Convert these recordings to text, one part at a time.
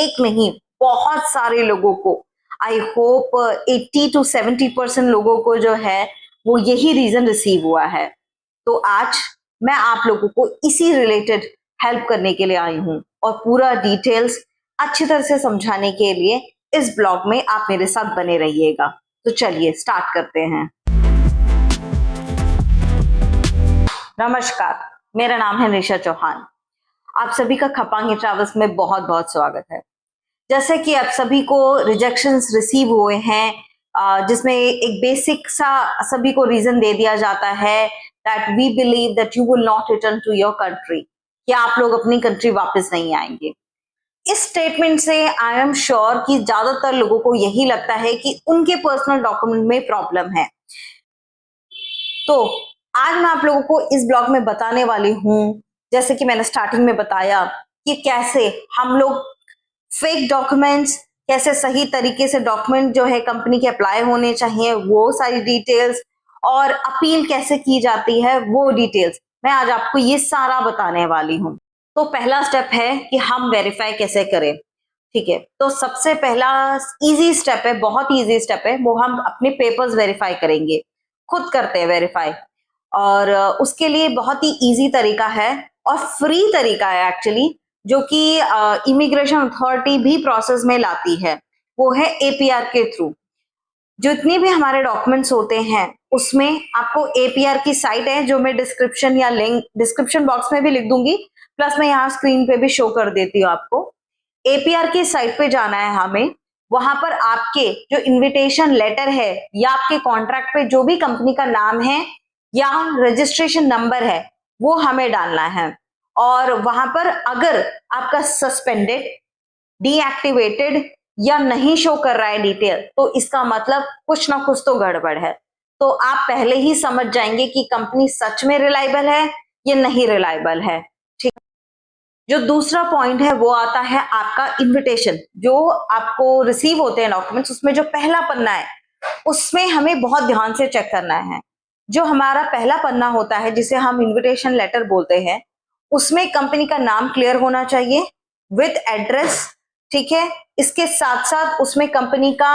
एक नहीं, बहुत सारे लोगों को, आई होप 80 to 70% लोगों को जो है वो यही रीजन रिसीव हुआ है। तो आज मैं आप लोगों को इसी रिलेटेड हेल्प करने के लिए आई हूँ और पूरा डिटेल्स अच्छी तरह से समझाने के लिए इस ब्लॉग में आप मेरे साथ बने रहिएगा। तो चलिए स्टार्ट करते हैं। नमस्कार, मेरा नाम है निशा चौहान। आप सभी का खपांगे ट्रैवल्स में बहुत बहुत स्वागत है। जैसे कि आप सभी को रिजेक्शंस रिसीव हुए हैं, जिसमें एक बेसिक सा सभी को रीजन दे दिया जाता है that we believe that you will not return to your country, कि आप लोग अपनी कंट्री वापस नहीं आएंगे। इस स्टेटमेंट से आई एम श्योर कि ज्यादातर लोगों को यही लगता है कि उनके पर्सनल डॉक्यूमेंट में प्रॉब्लम है। तो आज मैं आप लोगों को इस ब्लॉग में बताने वाली हूँ, जैसे कि मैंने स्टार्टिंग में बताया, कि कैसे हम लोग फेक डॉक्यूमेंट्स, कैसे सही तरीके से डॉक्यूमेंट जो है कंपनी के अप्लाई होने चाहिए, वो सारी डिटेल्स, और अपील कैसे की जाती है वो डिटेल्स मैं आज आपको ये सारा बताने वाली हूँ। तो पहला स्टेप है कि हम वेरीफाई कैसे करें। ठीक है, तो सबसे पहला इजी स्टेप है, बहुत इजी स्टेप है, वो हम अपने पेपर्स वेरीफाई करेंगे, खुद करते हैं वेरीफाई। और उसके लिए बहुत ही इजी तरीका है और फ्री तरीका है एक्चुअली, जो कि इमिग्रेशन अथॉरिटी भी प्रोसेस में लाती है, वो है एपीआर के थ्रू। जितने भी हमारे डॉक्यूमेंट्स होते हैं उसमें आपको एपीआर की साइट है, जो मैं डिस्क्रिप्शन या लिंक डिस्क्रिप्शन बॉक्स में भी लिख दूंगी, प्लस मैं यहाँ स्क्रीन पे भी शो कर देती हूँ आपको। एपीआर की साइट पे जाना है हमें, वहां पर आपके जो इनविटेशन लेटर है या आपके कॉन्ट्रैक्ट पे जो भी कंपनी का नाम है या रजिस्ट्रेशन नंबर है वो हमें डालना है। और वहां पर अगर आपका सस्पेंडेड, डीएक्टिवेटेड या नहीं शो कर रहा है डिटेल, तो इसका मतलब कुछ ना कुछ तो गड़बड़ है। तो आप पहले ही समझ जाएंगे कि कंपनी सच में रिलायबल है या नहीं रिलायबल है। ठीक। जो दूसरा पॉइंट है वो आता है आपका इनविटेशन, जो आपको रिसीव होते हैं डॉक्यूमेंट्स, उसमें जो पहला पन्ना है उसमें हमें बहुत ध्यान से चेक करना है। जो हमारा पहला पन्ना होता है, जिसे हम इनविटेशन लेटर बोलते हैं, उसमें कंपनी का नाम क्लियर होना चाहिए विद एड्रेस। ठीक है, इसके साथ साथ उसमें कंपनी का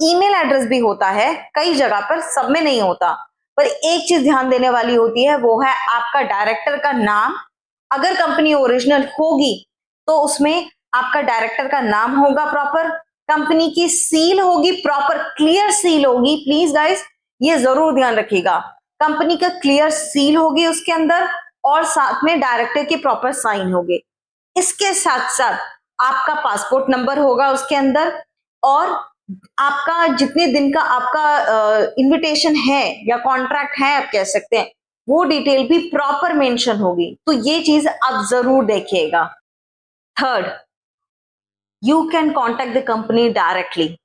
ईमेल एड्रेस भी होता है, कई जगह पर, सब में नहीं होता। पर एक चीज ध्यान देने वाली होती है, वो है आपका डायरेक्टर का नाम। अगर कंपनी ओरिजिनल होगी तो उसमें आपका डायरेक्टर का नाम होगा प्रॉपर, कंपनी की सील होगी प्रॉपर, क्लियर सील होगी। प्लीज गाइस ये जरूर ध्यान रखिएगा, कंपनी का क्लियर सील होगी उसके अंदर, और साथ में डायरेक्टर के प्रॉपर साइन होंगे। इसके साथ साथ आपका पासपोर्ट नंबर होगा उसके अंदर, और आपका जितने दिन का आपका इनविटेशन है या कॉन्ट्रैक्ट है आप कह सकते हैं, वो डिटेल भी प्रॉपर मेंशन होगी। तो ये चीज आप जरूर देखिएगा। Third, you can contact the company directly.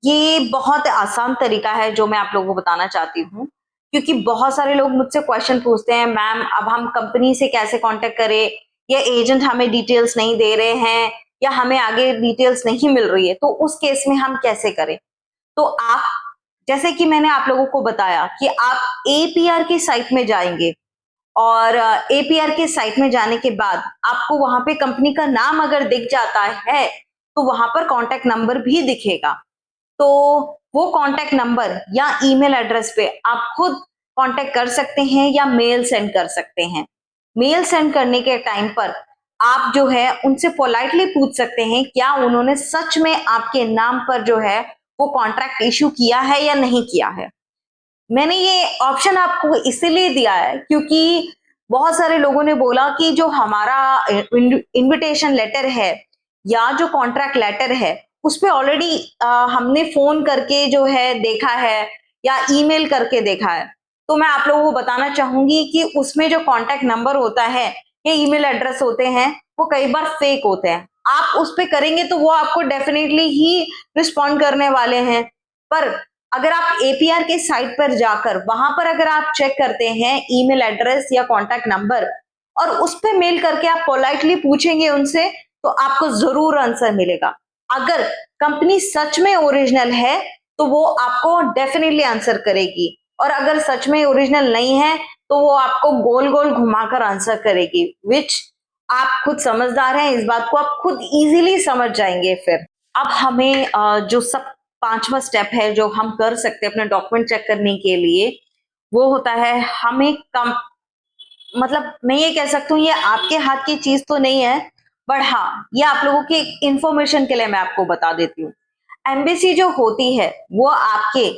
ये बहुत आसान तरीका है जो मैं आप लोगों को बताना चाहती हूँ, क्योंकि बहुत सारे लोग मुझसे क्वेश्चन पूछते हैं, मैम अब हम कंपनी से कैसे कांटेक्ट करें, या एजेंट हमें डिटेल्स नहीं दे रहे हैं, या हमें आगे डिटेल्स नहीं मिल रही है, तो उस केस में हम कैसे करें। तो आप, जैसे कि मैंने आप लोगों को बताया कि आप एपीआर की साइट में जाएंगे, और एपीआर के साइट में जाने के बाद आपको वहां पे कंपनी का नाम अगर दिख जाता है तो वहां पर कॉन्टेक्ट नंबर भी दिखेगा। तो वो कॉन्टेक्ट नंबर या ईमेल एड्रेस पे आप खुद कांटेक्ट कर सकते हैं या मेल सेंड कर सकते हैं। मेल सेंड करने के टाइम पर आप जो है उनसे पोलाइटली पूछ सकते हैं क्या उन्होंने सच में आपके नाम पर जो है वो कॉन्ट्रैक्ट इश्यू किया है या नहीं किया है। मैंने ये ऑप्शन आपको इसीलिए दिया है क्योंकि बहुत सारे लोगों ने बोला कि जो हमारा इनविटेशन लेटर है या जो कॉन्ट्रैक्ट लेटर है उस पे ऑलरेडी हमने फोन करके जो है देखा है या ईमेल करके देखा है। तो मैं आप लोगों को बताना चाहूंगी कि उसमें जो कॉन्टैक्ट नंबर होता है या ईमेल एड्रेस होते हैं वो कई बार फेक होते हैं। आप उस पे करेंगे तो वो आपको डेफिनेटली ही रिस्पॉन्ड करने वाले हैं, पर अगर आप एपीआर के साइट पर जाकर वहां पर अगर आप चेक करते हैं ईमेल एड्रेस या कॉन्टैक्ट नंबर और उस पे मेल करके आप पोलाइटली पूछेंगे उनसे, तो आपको जरूर आंसर मिलेगा। अगर कंपनी सच में ओरिजिनल है तो वो आपको डेफिनेटली आंसर करेगी, और अगर सच में ओरिजिनल नहीं है तो वो आपको गोल गोल घुमाकर आंसर करेगी, विच आप खुद समझदार हैं, इस बात को आप खुद इजीली समझ जाएंगे। फिर अब हमें जो सब पांचवा स्टेप है जो हम कर सकते हैं अपने डॉक्यूमेंट चेक करने के लिए, वो होता है हमें कम, मतलब मैं ये कह सकती हूँ ये आपके हाथ की चीज तो नहीं है, बट हाँ ये आप लोगों की इंफॉर्मेशन के लिए मैं आपको बता देती हूँ। एम्बेसी जो होती है वो आपके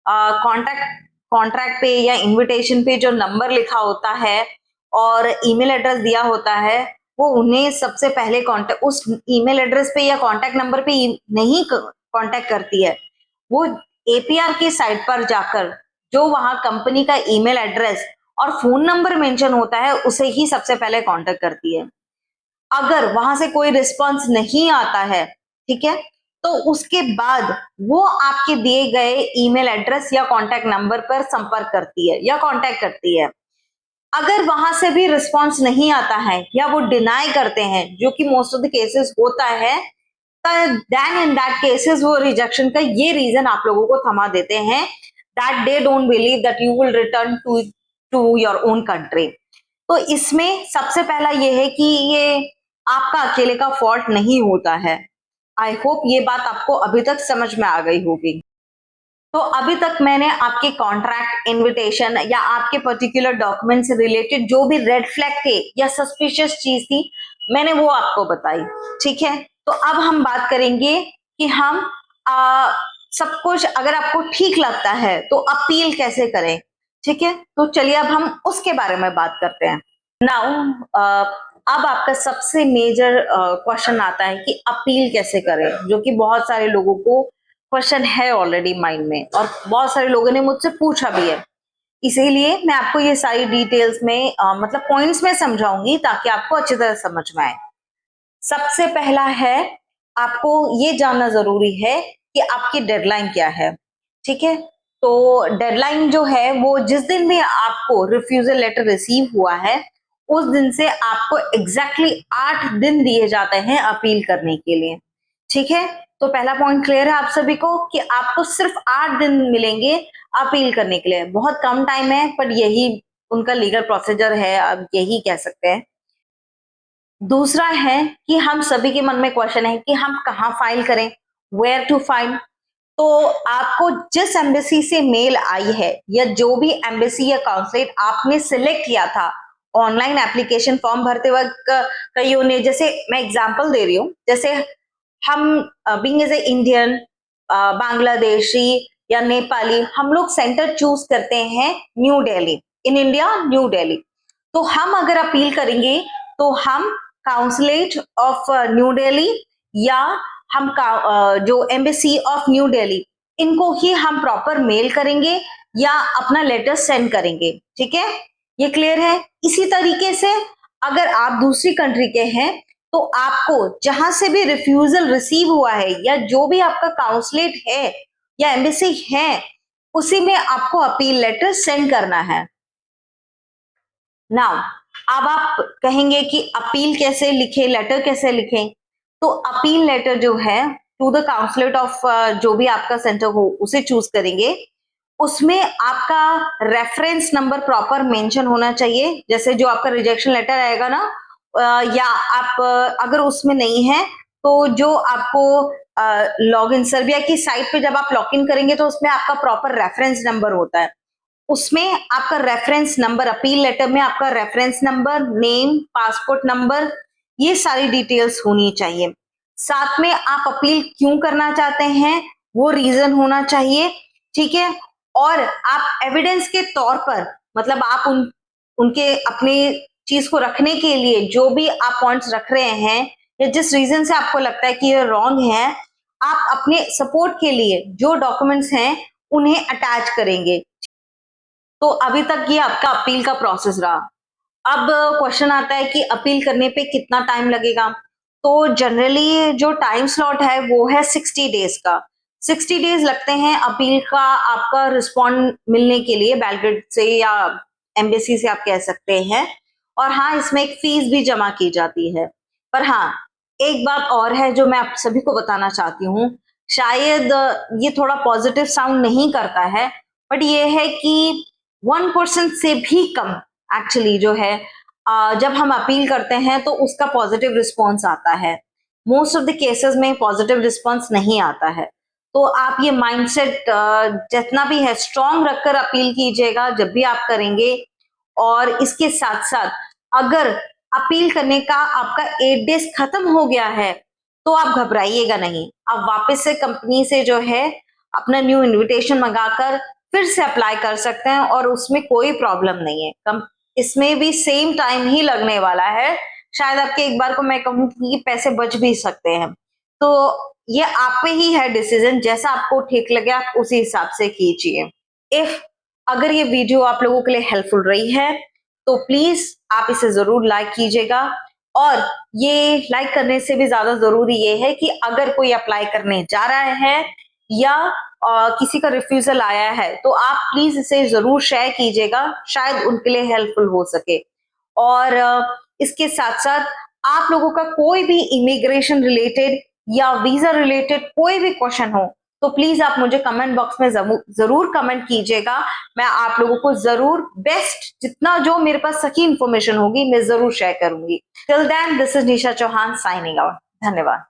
कॉन्ट्रैक्ट कॉन्ट्रैक्ट पे या इनविटेशन पे जो नंबर लिखा होता है और ईमेल एड्रेस दिया होता है, वो उन्हें सबसे पहले कांटेक्ट उस ईमेल एड्रेस पे या कांटेक्ट नंबर पे नहीं कांटेक्ट करती है। वो एपीआर की साइट पर जाकर जो वहां कंपनी का ईमेल एड्रेस और फोन नंबर मेंशन होता है उसे ही सबसे पहले कांटेक्ट करती है। अगर वहां से कोई रिस्पॉन्स नहीं आता है, ठीक है, तो उसके बाद वो आपके दिए गए ईमेल एड्रेस या कांटेक्ट नंबर पर संपर्क करती है या कांटेक्ट करती है। अगर वहां से भी रिस्पॉन्स नहीं आता है या वो डिनाई करते हैं, जो कि मोस्ट ऑफ द केसेस होता है, देन इन दैट केसेस वो रिजेक्शन का ये रीजन आप लोगों को थमा देते हैं that they don't believe that you will return to your own country. तो इसमें सबसे पहला ये है कि ये आपका अकेले का फॉल्ट नहीं होता है। आई होप ये बात आपको अभी तक समझ में आ गई होगी। तो अभी तक मैंने आपके कॉन्ट्रैक्ट, इनविटेशन या आपके पर्टिकुलर डॉक्यूमेंट से रिलेटेड जो भी रेड फ्लैग थे या सस्पिशियस चीज थी, मैंने वो आपको बताई। ठीक है, तो अब हम बात करेंगे कि हम सब कुछ अगर आपको ठीक लगता है तो अपील कैसे करें। ठीक है, तो चलिए अब हम उसके बारे में बात करते हैं। नाउ अब आपका सबसे मेजर क्वेश्चन आता है कि अपील कैसे करें, जो कि बहुत सारे लोगों को क्वेश्चन है ऑलरेडी माइंड में और बहुत सारे लोगों ने मुझसे पूछा भी है। इसीलिए मैं आपको ये सारी डिटेल्स में मतलब पॉइंट्स में समझाऊंगी ताकि आपको अच्छी तरह समझ में आए। सबसे पहला है, आपको ये जानना जरूरी है कि आपकी डेडलाइन क्या है। ठीक है, तो डेडलाइन जो है वो जिस दिन भी आपको रिफ्यूजल लेटर रिसीव हुआ है उस दिन से आपको एग्जैक्टली 8 दिन दिए जाते हैं अपील करने के लिए। ठीक है, तो पहला पॉइंट क्लियर है आप सभी को कि आपको सिर्फ 8 दिन मिलेंगे अपील करने के लिए। बहुत कम टाइम है, पर यही उनका लीगल प्रोसीजर है, अब यही कह सकते हैं। दूसरा है कि हम सभी के मन में क्वेश्चन है कि हम कहाँ फाइल करें, वेयर टू फाइल। तो आपको जिस एम्बेसी से मेल आई है या जो भी एम्बेसी या काउंसलेट आपने सिलेक्ट किया था ऑनलाइन एप्लीकेशन फॉर्म भरते वक्त, कईयों ने, जैसे मैं एग्जांपल दे रही हूँ, जैसे हम being as a Indian, Bangladeshi या नेपाली, हम लोग सेंटर चूज करते हैं New Delhi, in India New Delhi. तो हम अगर अपील करेंगे तो हम काउंसलेट ऑफ न्यू दिल्ली या हम जो एम्बेसी ऑफ न्यू दिल्ली, इनको ही हम प्रॉपर मेल करेंगे या अपना लेटर सेंड करेंगे। ठीक है, ये क्लियर है। इसी तरीके से अगर आप दूसरी कंट्री के हैं तो आपको जहां से भी रिफ्यूजल रिसीव हुआ है या जो भी आपका काउंसलेट है या एम्बेसी है, उसी में आपको अपील लेटर सेंड करना है। नाउ अब आप कहेंगे कि अपील कैसे लिखे, लेटर कैसे लिखें। तो अपील लेटर जो है टू द काउंसलेट ऑफ जो भी आपका सेंटर हो उसे चूज करेंगे। उसमें आपका रेफरेंस नंबर प्रॉपर मेंशन होना चाहिए। जैसे जो आपका रिजेक्शन लेटर आएगा ना, या आप अगर उसमें नहीं है तो जो आपको लॉग इन सर्बिया की साइट पे जब आप लॉग इन करेंगे तो उसमें आपका प्रॉपर रेफरेंस नंबर होता है। उसमें आपका रेफरेंस नंबर, अपील लेटर में आपका reference number, name, passport number, ये सारी डिटेल्स होनी चाहिए। साथ में आप अपील क्यों करना चाहते हैं वो रीजन होना चाहिए। ठीक है, और आप एविडेंस के तौर पर, मतलब आप उनके अपने चीज को रखने के लिए जो भी आप पॉइंट्स रख रहे हैं या जिस रीजन से आपको लगता है कि ये रॉन्ग है, आप अपने सपोर्ट के लिए जो डॉक्यूमेंट्स हैं उन्हें अटैच करेंगे। तो अभी तक ये आपका अपील का प्रोसेस रहा। अब क्वेश्चन आता है कि अपील करने पे कितना टाइम लगेगा। तो जनरली जो टाइम स्लॉट है वो है 60 डेज का। 60 डेज लगते हैं अपील का आपका रिस्पॉन्ड मिलने के लिए, बेलग्रेड से या एम्बेसी से आप कह सकते हैं। और हाँ, इसमें एक फीस भी जमा की जाती है। पर हाँ, एक बात और है जो मैं आप सभी को बताना चाहती हूँ। शायद ये थोड़ा पॉजिटिव साउंड नहीं करता है, बट ये है कि 1% से भी कम एक्चुअली जो है जब हम अपील करते हैं तो उसका पॉजिटिव रिस्पॉन्स आता है। मोस्ट ऑफ द केसेस में पॉजिटिव रिस्पॉन्स नहीं आता है। तो आप ये माइंडसेट जितना भी है स्ट्रांग रखकर अपील कीजिएगा जब भी आप करेंगे। और इसके साथ साथ अगर अपील करने का आपका 8 डेज खत्म हो गया है तो आप घबराइएगा नहीं। आप वापस से कंपनी से जो है अपना न्यू इनविटेशन मंगाकर फिर से अप्लाई कर सकते हैं और उसमें कोई प्रॉब्लम नहीं है। इसमें भी सेम टाइम ही लगने वाला है। शायद आपके एक बार को मैं कहूँ कि पैसे बच भी सकते हैं। तो ये आप पे ही है डिसीजन, जैसा आपको ठीक लगे आप उसी हिसाब से कीजिए। इफ अगर ये वीडियो आप लोगों के लिए हेल्पफुल रही है तो प्लीज आप इसे जरूर लाइक कीजिएगा। और ये लाइक करने से भी ज्यादा जरूरी ये है कि अगर कोई अप्लाई करने जा रहा है या किसी का रिफ्यूजल आया है तो आप प्लीज इसे जरूर शेयर कीजिएगा, शायद उनके लिए हेल्पफुल हो सके। और इसके साथ साथ आप लोगों का कोई भी इमिग्रेशन रिलेटेड या वीजा रिलेटेड कोई भी क्वेश्चन हो तो प्लीज आप मुझे कमेंट बॉक्स में जरूर कमेंट कीजिएगा। मैं आप लोगों को जरूर बेस्ट जितना जो मेरे पास सही इंफॉर्मेशन होगी मैं जरूर शेयर करूंगी। Till then this is Nisha Chauhan signing out. धन्यवाद।